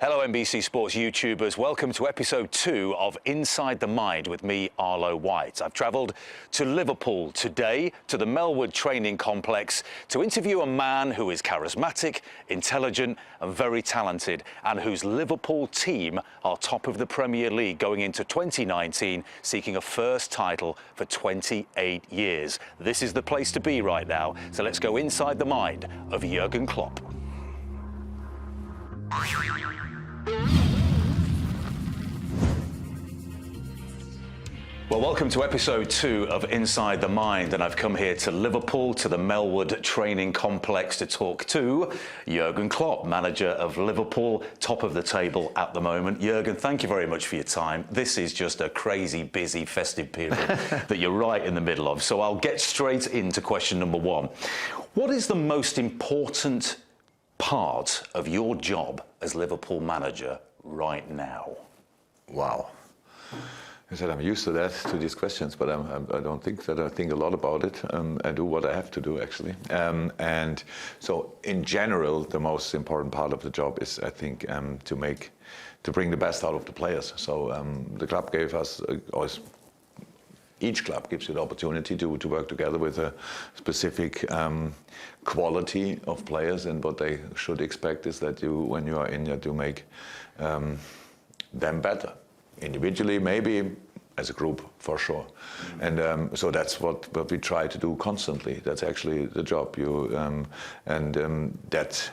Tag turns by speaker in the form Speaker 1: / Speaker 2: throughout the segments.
Speaker 1: Hello NBC Sports YouTubers, welcome to episode 2 of Inside the Mind with me, Arlo White. I've travelled to Liverpool today, to the Melwood Training Complex, to interview a man who is charismatic, intelligent and very talented, and whose Liverpool team are top of the Premier League going into 2019, seeking a first title for 28 years. This is the place to be right now, so let's go inside the mind of Jurgen Klopp. Well, welcome to episode 2 of Inside the Mind, and I've come here to Liverpool, to the Melwood Training Complex to talk to Jurgen Klopp, manager of Liverpool, top of the table at the moment. Jurgen, thank you very much for your time. This is just a crazy, busy, festive period that you're right in the middle of. So I'll get straight into question number 1. What is the most important part of your job as Liverpool manager right now?
Speaker 2: Wow. I said I'm used to that, to these questions, but I don't think that I think a lot about it. I do what I have to do, actually. And so, in general, the most important part of the job is, I think, to bring the best out of the players. So the club gave us, each club gives you the opportunity to work together with a specific quality of players, and what they should expect is that you, when you are in there, to make them better. Individually, maybe, as a group, for sure. And so that's what we try to do constantly. That's actually the job. That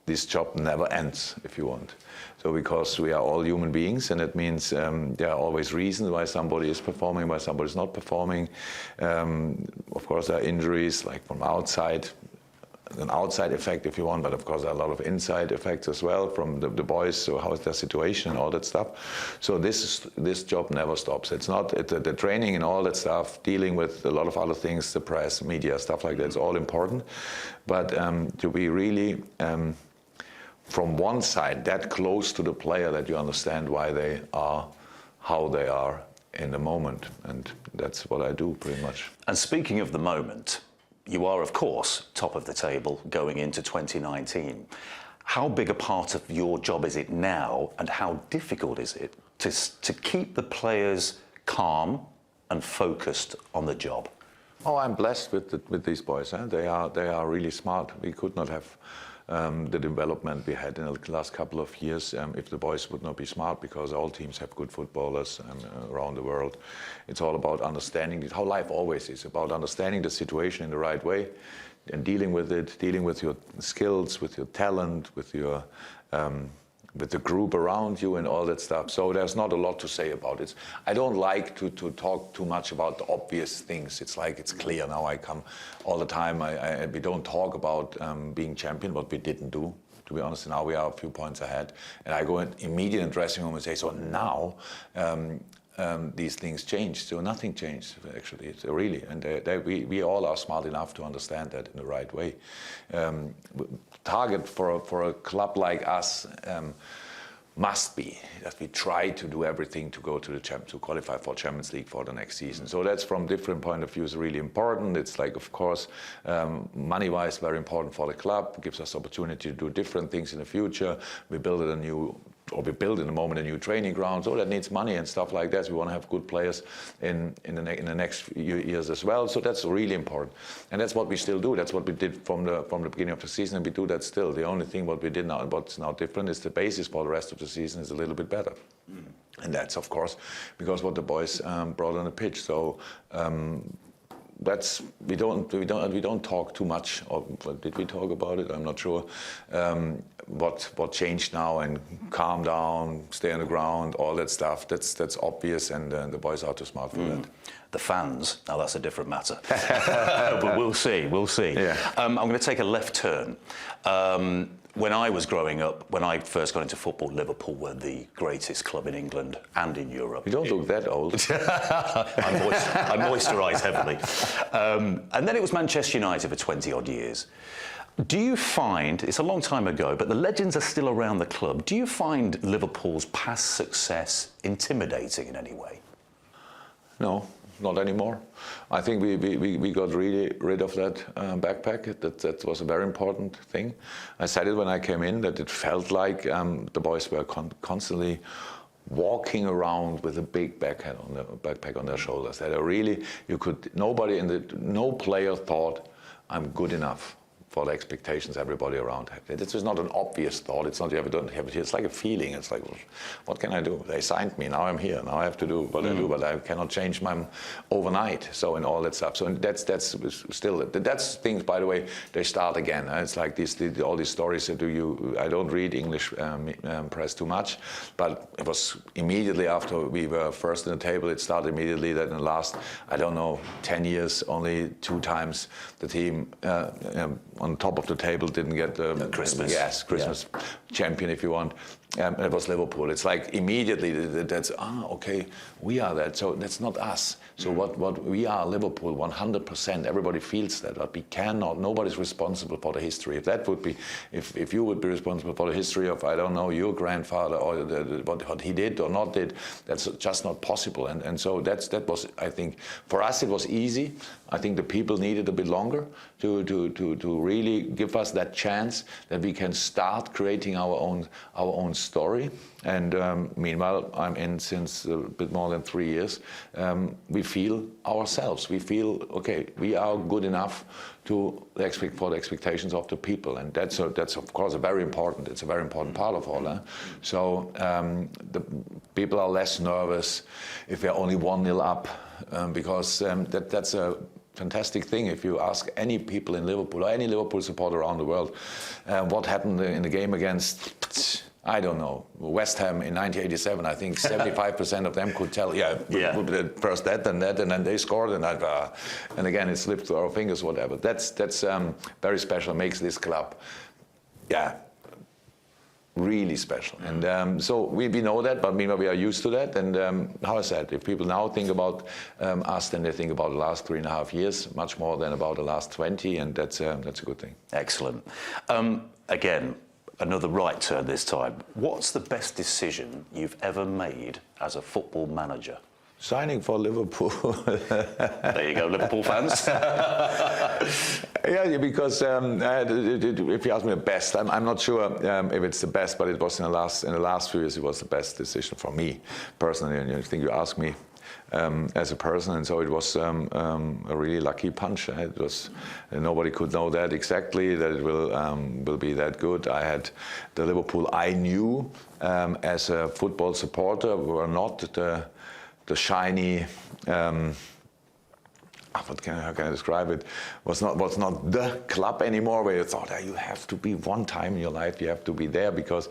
Speaker 2: this job never ends, if you want. So because we are all human beings, and it means there are always reasons why somebody is performing, why somebody is not performing. Of course, there are injuries, like from outside, an outside effect, if you want, but of course there are a lot of inside effects as well from the boys. So how is their situation and all that stuff. So this job never stops. It's not the training and all that stuff, dealing with a lot of other things, the press, media, stuff like that. It's all important, but to be really from one side that close to the player, that you understand why they are how they are in the moment, and that's what I do pretty much.
Speaker 1: And speaking of the moment, you are, of course, top of the table going into 2019. How big a part of your job is it now, and how difficult is it to keep the players calm and focused on the job?
Speaker 2: Oh, I'm blessed with these boys. They are really smart. We could not have the development we had in the last couple of years if the boys would not be smart, because all teams have good footballers around the world. It's all about understanding how life always is, about understanding the situation in the right way and dealing with it, dealing with your skills, with your talent, with your with the group around you and all that stuff. So there's not a lot to say about it. I don't like to talk too much about the obvious things. It's like it's clear now. I come all the time. We don't talk about being champion, what we didn't do. To be honest, now we are a few points ahead. And I go in immediately in the dressing room and say, so now these things changed. So nothing changed, actually. It's really, and we all are smart enough to understand that in the right way. Target for a club like us must be that we try to do everything to go to to qualify for Champions League for the next season. So that's, from different point of views, really important. It's like, of course, money-wise, very important for the club. It gives us opportunity to do different things in the future. We build in the moment a new training ground, so that needs money and stuff like that. We want to have good players in the next few years as well. So that's really important, and that's what we still do. That's what we did from the beginning of the season, and we do that still. The only thing what we did now, what's now different, is the basis for the rest of the season is a little bit better, and that's of course because what the boys brought on the pitch. So. We don't talk too much. Or did we talk about it? I'm not sure. What changed now, and calm down, stay on the ground, all that stuff. That's obvious, and the boys are too smart for that.
Speaker 1: The fans, now that's a different matter. But we'll see. Yeah. I'm going to take a left turn. When I was growing up, when I first got into football, Liverpool were the greatest club in England and in Europe.
Speaker 2: You don't look that old.
Speaker 1: I moisturise heavily. And then it was Manchester United for 20-odd years. Do you find, it's a long time ago, but the legends are still around the club, do you find Liverpool's past success intimidating in any way?
Speaker 2: No, not anymore. I think we got really rid of that backpack. That was a very important thing. I said it when I came in, that it felt like the boys were constantly walking around with a big backpack on their shoulders. That no player thought, I'm good enough for the expectations everybody around had. This was not an obvious thought. It's not you don't have it. It's like a feeling. It's like, well, what can I do? They signed me. Now I'm here. Now I have to do what I do, but I cannot change my overnight. So and all that stuff. So that's still that's things. By the way, they start again. It's like all these stories that I don't read English press too much, but it was immediately after we were first in the table. It started immediately that in the last 10 years, only 2 times the team. On top of the table didn't get the Christmas champion, if you want. It was Liverpool. It's like immediately that's okay, we are that. So that's not us. So what we are, Liverpool, 100%. Everybody feels that, but we cannot. Nobody's responsible for the history. If that would be, if you would be responsible for the history of your grandfather or what he did or not did, that's just not possible. And so that was, I think, for us it was easy. I think the people needed a bit longer to really give us that chance that we can start creating our own story. And meanwhile, I'm in since a bit more than 3 years. We feel ourselves. We feel okay. We are good enough for the expectations of the people, and that's of course It's a very important part of all. So the people are less nervous if we're only 1-0 up, because that's a fantastic thing. If you ask any people in Liverpool or any Liverpool supporter around the world, what happened in the game against, I don't know, West Ham in 1987, I think 75% of them could tell, first that, and then they scored, and again it slipped through our fingers, whatever. That's very special, makes this club, really special. And so we know that, but meanwhile we are used to that. And how I said, if people now think about us, then they think about the last 3.5 years, much more than about the last 20, and that's a good thing.
Speaker 1: Excellent. Again, another right turn this time. What's the best decision you've ever made as a football manager?
Speaker 2: Signing for Liverpool.
Speaker 1: There you go, Liverpool fans.
Speaker 2: Yeah, because if you ask me the best, I'm not sure if it's the best, but it was in the last few years, it was the best decision for me personally. And I think you asked me as a person, and so it was a really lucky punch. It was nobody could know that exactly that it will be that good. I had the Liverpool I knew as a football supporter were not the shiny. How can I describe it? Was not the club anymore where you thought you have to be one time in your life, you have to be there, because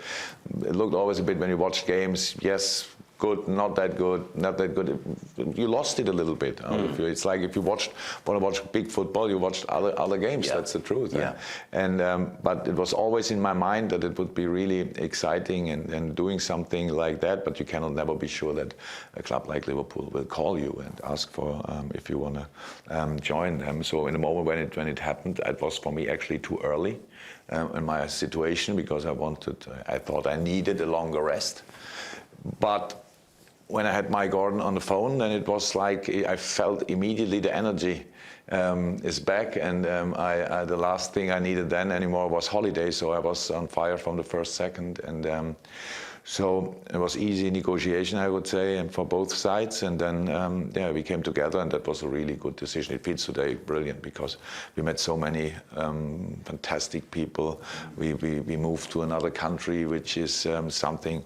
Speaker 2: it looked always a bit when you watched games, yes, good, not that good, not that good. You lost it a little bit. It's like if you want to watch big football, you watched other games. Yeah. That's the truth. Yeah. And but it was always in my mind that it would be really exciting and doing something like that. But you cannot never be sure that a club like Liverpool will call you and ask for if you want to join them. So in the moment when it happened, it was for me actually too early in my situation, because I thought I needed a longer rest. But when I had Mike Gordon on the phone, then it was like I felt immediately the energy is back, and the last thing I needed then anymore was holiday. So I was on fire from the first second, and so it was easy negotiation, I would say, and for both sides. And then we came together, and that was a really good decision. It feels today brilliant because we met so many fantastic people. We moved to another country, which is something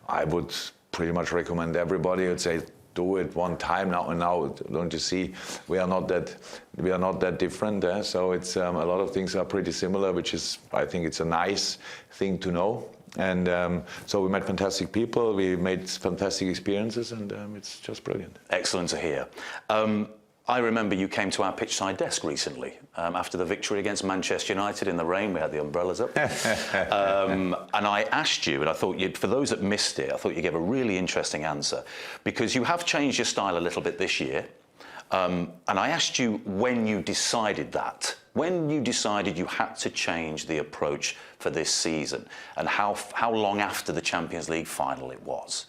Speaker 2: I would pretty much recommend everybody. I'd say do it one time now. And now, don't you see, we are not that different. So it's a lot of things are pretty similar, which is, I think, it's a nice thing to know. And so we met fantastic people, we made fantastic experiences, and it's just brilliant.
Speaker 1: Excellent to hear. I remember you came to our pitchside desk recently after the victory against Manchester United in the rain. We had the umbrellas up. And I asked you, and I thought for those that missed it, I thought you gave a really interesting answer, because you have changed your style a little bit this year. And I asked you when you decided that. When you decided you had to change the approach for this season, and how long after the Champions League final it was.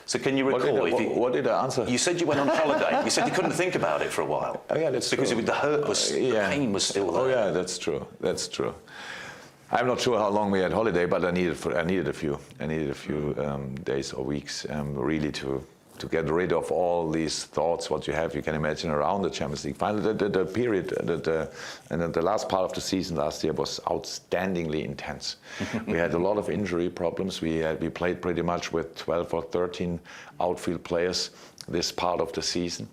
Speaker 1: So can you recall?
Speaker 2: What did I answer?
Speaker 1: You said you went on holiday. You said you couldn't think about it for a while.
Speaker 2: Oh yeah, that's
Speaker 1: because
Speaker 2: true.
Speaker 1: The hurt was, the pain was still there.
Speaker 2: Oh yeah, that's true. That's true. I'm not sure how long we had holiday, but I needed a few days or weeks really to get rid of all these thoughts, what you can imagine around the Champions League final. The period, and the last part of the season last year was outstandingly intense. We had a lot of injury problems. We played pretty much with 12 or 13 outfield players this part of the season.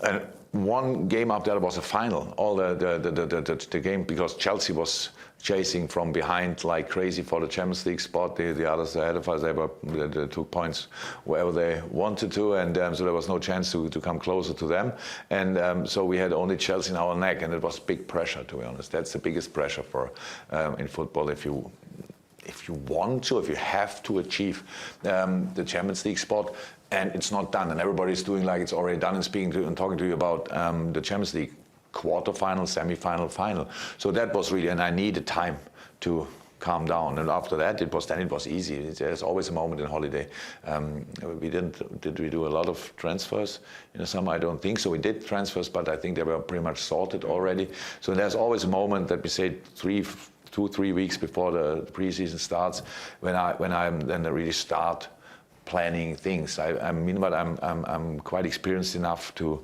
Speaker 2: And one game after that was a final. All the game, because Chelsea was chasing from behind like crazy for the Champions League spot. The others ahead of us, they took points wherever they wanted to, and so there was no chance to come closer to them. And so we had only Chelsea in our neck, and it was big pressure, to be honest. That's the biggest pressure for in football. If you want to, if you have to achieve the Champions League spot, and it's not done, and everybody's doing like it's already done and talking to you about the Champions League quarterfinal, semi-final, final. So that was really, and I needed time to calm down. And after that, it was easy. There's always a moment in holiday. Did we do a lot of transfers in the summer? I don't think so. We did transfers, but I think they were pretty much sorted already. So there's always a moment that we say 2-3 weeks before the preseason starts, when I then really start planning things. I'm quite experienced enough to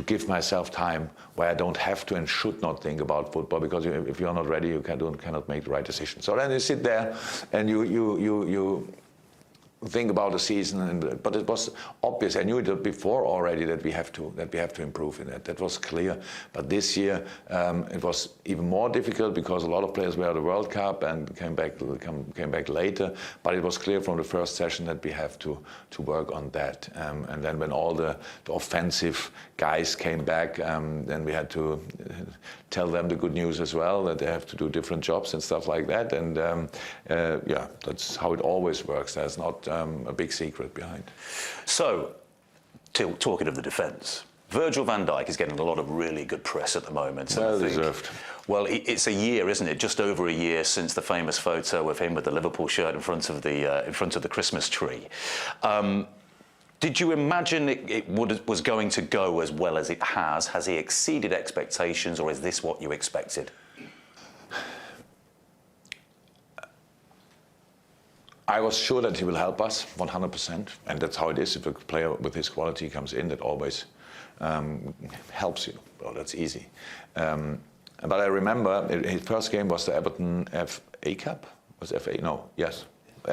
Speaker 2: give myself time where I don't have to and should not think about football, because if you're not ready, you cannot make the right decision. So then you sit there and you think about the season, but it was obvious. I knew it before already that we have to improve in that. That was clear. But this year it was even more difficult because a lot of players were at the World Cup and came back later. But it was clear from the first session that we have to work on that. And then when all the offensive guys came back, then we had to tell them the good news as well, that they have to do different jobs and stuff like that. And yeah, that's how it always works. There's not a big secret behind.
Speaker 1: So, talking of the defence, Virgil van Dijk is getting a lot of really good press at the moment.
Speaker 2: Well deserved.
Speaker 1: Well, it's a year, isn't it? Just over a year since the famous photo of him with the Liverpool shirt in front of the Christmas tree. Did you imagine it was going to go as well as it has? Has he exceeded expectations, or is this what you expected?
Speaker 2: I was sure that he will help us 100%, and that's how it is. If a player with his quality comes in, that always helps you. Well, that's easy. But I remember his first game was the Everton FA Cup. Was FA? No. Yes.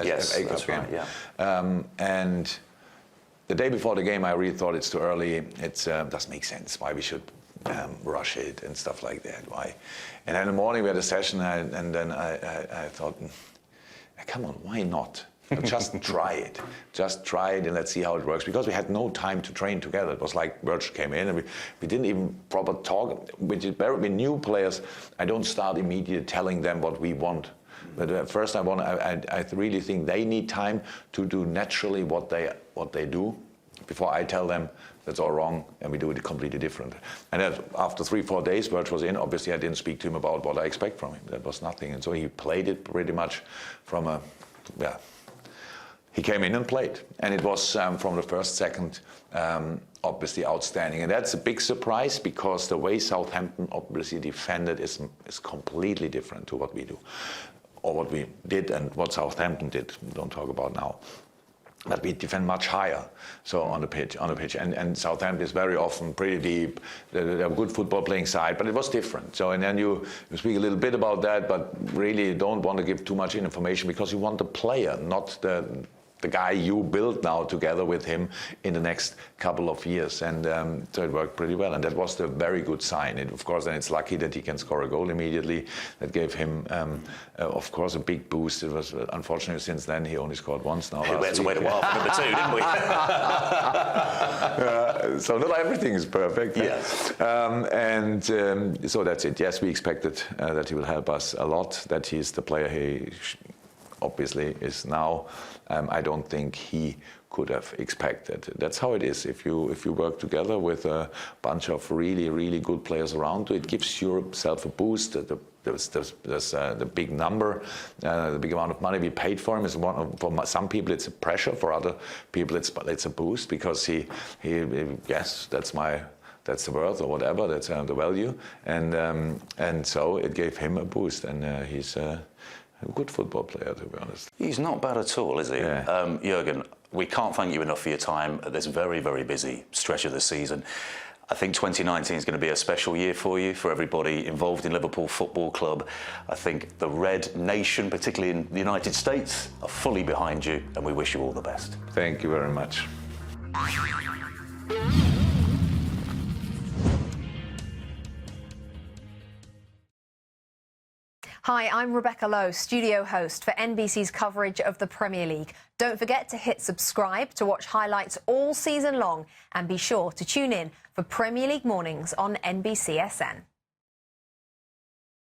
Speaker 1: Yes,
Speaker 2: FA Cup
Speaker 1: that's
Speaker 2: game.
Speaker 1: right. Yeah.
Speaker 2: And the day before the game, I really thought it's too early. It doesn't make sense why we should rush it and stuff like that. Why? And then in the morning we had a session, and then I thought, come on, why not? Just try it. Just try it and let's see how it works. Because we had no time to train together. It was like Virgil came in and we didn't even proper talk. With new players, I don't start immediately telling them what we want. But at first I really think they need time to do naturally what they do before I tell them that's all wrong and we do it completely different. And then after 3-4 days, Virgil was in. Obviously, I didn't speak to him about what I expect from him. That was nothing. And so he played it pretty much from a, yeah. He came in and played. And it was from the first second, obviously outstanding. And that's a big surprise because the way Southampton obviously defended is completely different to what we do. Or what we did and what Southampton did. We don't talk about now. But we defend much higher, so on the pitch, and Southampton is very often pretty deep. They're a good football playing side, but it was different. So and then you speak a little bit about that, but really don't want to give too much information because you want the player, not the guy you build now together with him in the next couple of years. And so it worked pretty well. And that was the very good sign. And of course, then it's lucky that he can score a goal immediately. That gave him, of course, a big boost. It was unfortunately since then he only scored once now.
Speaker 1: We had to wait a while for number 2, didn't we?
Speaker 2: So not everything is perfect.
Speaker 1: Yes.
Speaker 2: So that's it. Yes, we expected that he will help us a lot, that he is the player he obviously is now, I don't think he could have expected. That's how it is. If you work together with a bunch of really good players around you, it gives yourself a boost. The big number, the big amount of money we paid for him is for some people it's a pressure. For other people it's a boost because he yes, that's the worth or whatever, that's the value, and so it gave him a boost, and he's a good football player, to be honest.
Speaker 1: He's not bad at all, is he?
Speaker 2: Yeah.
Speaker 1: Jurgen, we can't thank you enough for your time at this very busy stretch of the season. I think 2019 is going to be a special year for you, for everybody involved in Liverpool Football Club. I think the Red Nation, particularly in the United States, are fully behind you, and we wish you all the best.
Speaker 2: Thank you very much.
Speaker 3: Hi, I'm Rebecca Lowe, studio host for NBC's coverage of the Premier League. Don't forget to hit subscribe to watch highlights all season long, and be sure to tune in for Premier League mornings on NBCSN.